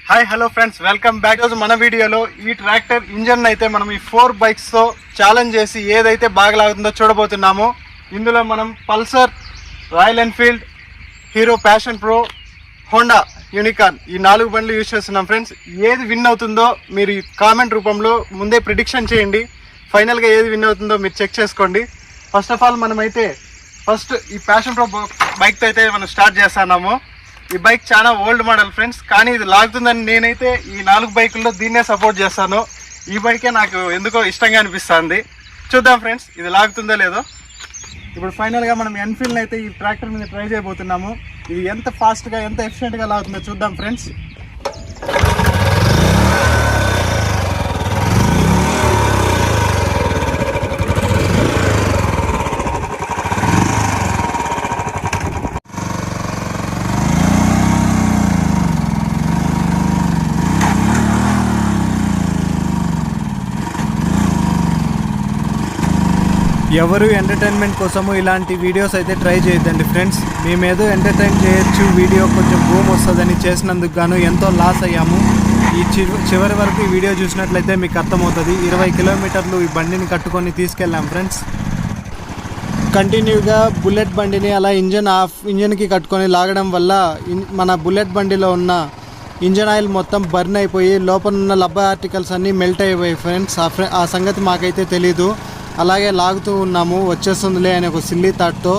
Hi hello friends, welcome back. ఈరోజు మన వీడియోలో ఈ ట్రాక్టర్ ఇంజన్ అయితే మనం ఈ 4 బైక్స్తో ఛాలెంజ్ చేసి ఏదైతే బాగా లాగుతుందో చూడబోతున్నామో. ఇందులో మనం Pulsar, royal Enfield, hero passion pro, Honda unicorn ఈ 4 బండ్లు యూజ్ చేస్తున్నాం ఫ్రెండ్స్. ఏది విన్ అవుతుందో మీరు కామెంట్ రూపంలో ముందే ప్రిడిక్షన్ చేయండి. ఫైనల్గా ఏది విన్ అవుతుందో మీరు చెక్ చేసుకోండి. ఫస్ట్ ఆఫ్ ఆల్ మనమైతే ఫస్ట్ ఈ ప్యాషన్ ప్రో బైక్తో అయితే మనం స్టార్ట్ చేస్తున్నాము. ఈ బైక్ చాలా ఓల్డ్ మోడల్ ఫ్రెండ్స్, కానీ ఇది లాగుతుందని నేనైతే ఈ 4 బైకుల్లో దీన్నే సపోర్ట్ చేస్తాను. ఈ బైకే నాకు ఎందుకో ఇష్టంగా అనిపిస్తుంది. చూద్దాం ఫ్రెండ్స్ ఇది లాగుతుందో లేదో. ఇప్పుడు ఫైనల్గా మనం ఎన్ఫీల్డ్ అయితే ఈ ట్రాక్టర్ మీద ట్రై చేయబోతున్నాము. ఇది ఎంత ఫాస్ట్గా ఎంత ఎఫిషియెంట్గా లాగుతుందో చూద్దాం ఫ్రెండ్స్. ఎవరు ఎంటర్టైన్మెంట్ కోసము ఇలాంటి వీడియోస్ అయితే ట్రై చేయొద్దండి ఫ్రెండ్స్. మేమేదో ఎంటర్టైన్ చేయొచ్చు, వీడియో కొంచెం బూమ్ వస్తుందని చేసినందుకు గాను ఎంతో లాస్ అయ్యాము. ఈ చివరి వరకు ఈ వీడియో చూసినట్లయితే మీకు అర్థమవుతుంది. 20 కిలోమీటర్లు ఈ బండిని కట్టుకొని తీసుకెళ్ళాం ఫ్రెండ్స్. కంటిన్యూగా బుల్లెట్ బండిని అలా ఇంజన్కి కట్టుకొని లాగడం వల్ల మన బుల్లెట్ బండిలో ఉన్న ఇంజన్ ఆయిల్ మొత్తం బర్న్ అయిపోయి లోపల ఉన్న లబ్బర్ ఆర్టికల్స్ అన్నీ మెల్ట్ అయిపోయాయి ఫ్రెండ్స్. ఆ సంగతి మాకైతే తెలీదు. అలాగే లాగుతూ ఉన్నాము, వచ్చేస్తుందిలే అని ఒక సిల్లీ థాట్తో.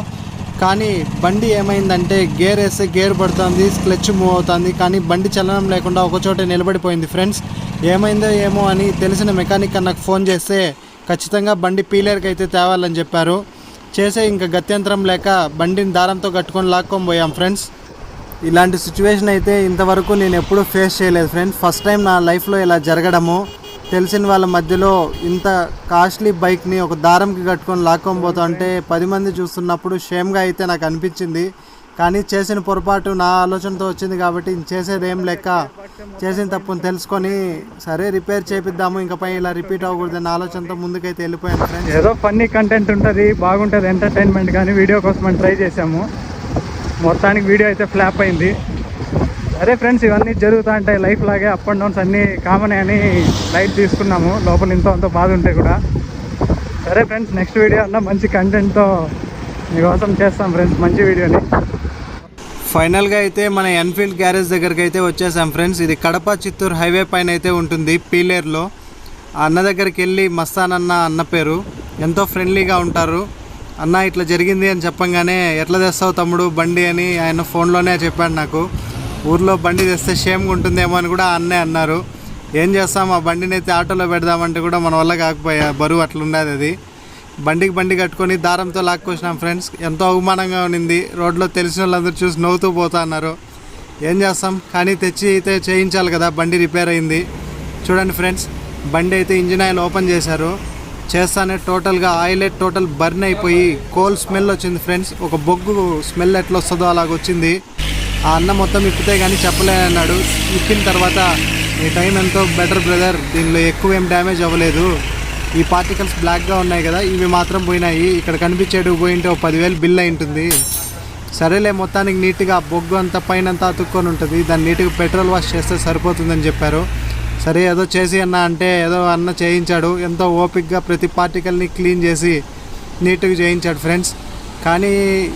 కానీ బండి ఏమైందంటే గేర్ వేస్తే గేర్ పడుతుంది, క్లచ్ మూవ్ అవుతుంది, కానీ బండి చలనం లేకుండా ఒకచోట నిలబడిపోయింది ఫ్రెండ్స్. ఏమైందో ఏమో అని తెలిసిన మెకానిక్ నాకు ఫోన్ చేస్తే ఖచ్చితంగా బండి పీలర్కి అయితే తేవాలని చెప్పారు. చేసే ఇంకా గత్యంతరం లేక బండిని దారంతో కట్టుకొని లాక్కొని పోయాం ఫ్రెండ్స్. ఇలాంటి సిచ్యువేషన్ అయితే ఇంతవరకు నేను ఎప్పుడూ ఫేస్ చేయలేదు ఫ్రెండ్స్. ఫస్ట్ టైం నా లైఫ్లో ఇలా జరగడము. తెలిసిన వాళ్ళ మధ్యలో ఇంత కాస్ట్లీ బైక్ని ఒక దారంకి కట్టుకొని లాక్కొని పోతా అంటే 10 మంది చూస్తున్నప్పుడు షేమ్గా అయితే నాకు అనిపించింది. కానీ చేసిన పొరపాటు నా ఆలోచనతో వచ్చింది కాబట్టి చేసేది ఏం లెక్క, చేసిన తప్పుని తెలుసుకొని సరే రిపేర్ చేపిద్దాము, ఇంకపై ఇలా రిపీట్ అవ్వకూడదని ఆలోచనతో ముందుకైతే వెళ్ళిపోయాను ఫ్రెండ్స్. ఏదో ఫన్నీ కంటెంట్ ఉంటుంది, బాగుంటుంది ఎంటర్టైన్మెంట్, కానీ వీడియో కోసం మనం ట్రై చేసాము. మొత్తానికి వీడియో అయితే ఫ్లాప్ అయింది. అదే ఫ్రెండ్స్, ఇవన్నీ జరుగుతూ ఉంటాయి లైఫ్ లాగే. అప్ అండ్ డౌన్స్ అన్నీ కామన్ అని లైట్ తీసుకున్నాము. లోపల అంత బాధ ఉంటాయి కూడా. సరే ఫ్రెండ్స్, నెక్స్ట్ వీడియో అన్న మంచి కంటెంట్తో మీకోసం చేస్తాం ఫ్రెండ్స్, మంచి వీడియోని. ఫైనల్గా అయితే మన ఎన్ఫీల్డ్ గ్యారేజ్ దగ్గరికి అయితే వచ్చేసాం ఫ్రెండ్స్. ఇది కడప చిత్తూరు హైవే పైన అయితే ఉంటుంది, పీలేరులో. ఆ అన్న దగ్గరికి వెళ్ళి మస్తాన్ అన్న పేరు, ఎంతో ఫ్రెండ్లీగా ఉంటారు. అన్న ఇట్లా జరిగింది అని చెప్పంగానే ఎట్లా తెస్తావు తమ్ముడు బండి అని ఆయన ఫోన్లోనే చెప్పాడు నాకు. ఊర్లో బండి తెస్తే షేమ్గా ఉంటుందేమో అని కూడా అన్నే అన్నారు. ఏం చేస్తాం, ఆ బండిని అయితే ఆటోలో పెడదామంటే కూడా మన వల్ల కాకపోయా, బరువు అట్లుండేది. అది బండి కట్టుకొని దారంతో లాక్కొచ్చినాం ఫ్రెండ్స్. ఎంతో అవమానంగా ఉన్నింది. రోడ్లో తెలిసిన వాళ్ళందరూ చూసి నవ్వుతూ పోతా అన్నారు. ఏం చేస్తాం, కానీ తెచ్చి అయితే చేయించాలి కదా. బండి రిపేర్ అయింది. చూడండి ఫ్రెండ్స్, బండి అయితే ఇంజిన్ ఆయిల్ ఓపెన్ చేశారు. చేస్తానే టోటల్గా ఆయిలే టోటల్ బర్న్ అయిపోయి కోల్ స్మెల్ వచ్చింది ఫ్రెండ్స్. ఒక బొగ్గు స్మెల్ ఎట్లా వస్తుందో అలాగొచ్చింది. ఆ అన్న మొత్తం ఇప్పితే కానీ చెప్పలేనన్నాడు. ఇప్పిన తర్వాత ఈ టైం ఎంతో బెటర్ బ్రదర్, దీనిలో ఎక్కువ ఏం డ్యామేజ్ అవ్వలేదు, ఈ పార్టికల్స్ బ్లాక్గా ఉన్నాయి కదా ఇవి మాత్రం పోయినాయి, ఇక్కడ కనిపించేటివి పోయింటే 10,000 బిల్ అయి ఉంటుంది. సరేలే, మొత్తానికి నీట్గా బొగ్గు అంతా పైన అంతా అతుక్కొని ఉంటుంది, దాన్ని నీట్గా పెట్రోల్ వాష్ చేస్తే సరిపోతుందని చెప్పారు. సరే ఏదో చేసి అన్న అంటే ఏదో అన్న చేయించాడు. ఎంతో ఓపిక్గా ప్రతి పార్టికల్ని క్లీన్ చేసి నీట్గా చేయించాడు ఫ్రెండ్స్. కానీ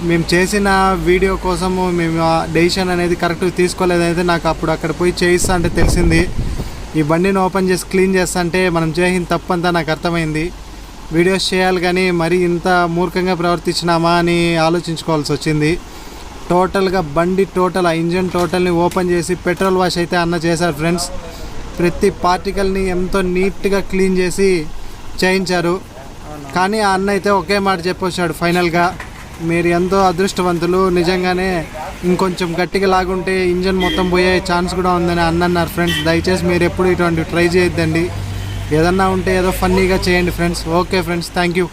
మేము చేసిన వీడియో కోసము మేము డెసిషన్ అనేది కరెక్ట్గా తీసుకోలేదైతే నాకు అప్పుడు అక్కడ పోయి చేయిస్తా అంటే తెలిసింది. ఈ బండిని ఓపెన్ చేసి క్లీన్ చేస్తా అంటే మనం చేసిన తప్పంతా నాకు అర్థమైంది. వీడియోస్ చేయాలి కానీ మరీ ఇంత మూర్ఖంగా ప్రవర్తించినామా అని ఆలోచించుకోవాల్సి వచ్చింది. టోటల్గా బండి ఆ ఇంజన్ టోటల్ని ఓపెన్ చేసి పెట్రోల్ వాష్ అయితే అన్న చేశారు ఫ్రెండ్స్. ప్రతి పార్టికల్ని ఎంతో నీట్గా క్లీన్ చేసి చేయించారు. కానీ ఆ అన్న అయితే ఒకే మాట చెప్పొచ్చాడు ఫైనల్గా, మీరు ఎంతో అదృష్టవంతులు, నిజంగానే ఇంకొంచెం గట్టిగా లాగుంటే ఇంజన్ మొత్తం పోయే ఛాన్స్ కూడా ఉందని అన్నారు ఫ్రెండ్స్. దయచేసి మీరు ఎప్పుడు ఇటువంటి ట్రై చేయొద్దండి, ఏదన్నా ఉంటే ఏదో ఫన్నీగా చేయండి friends. Okay friends, thank you.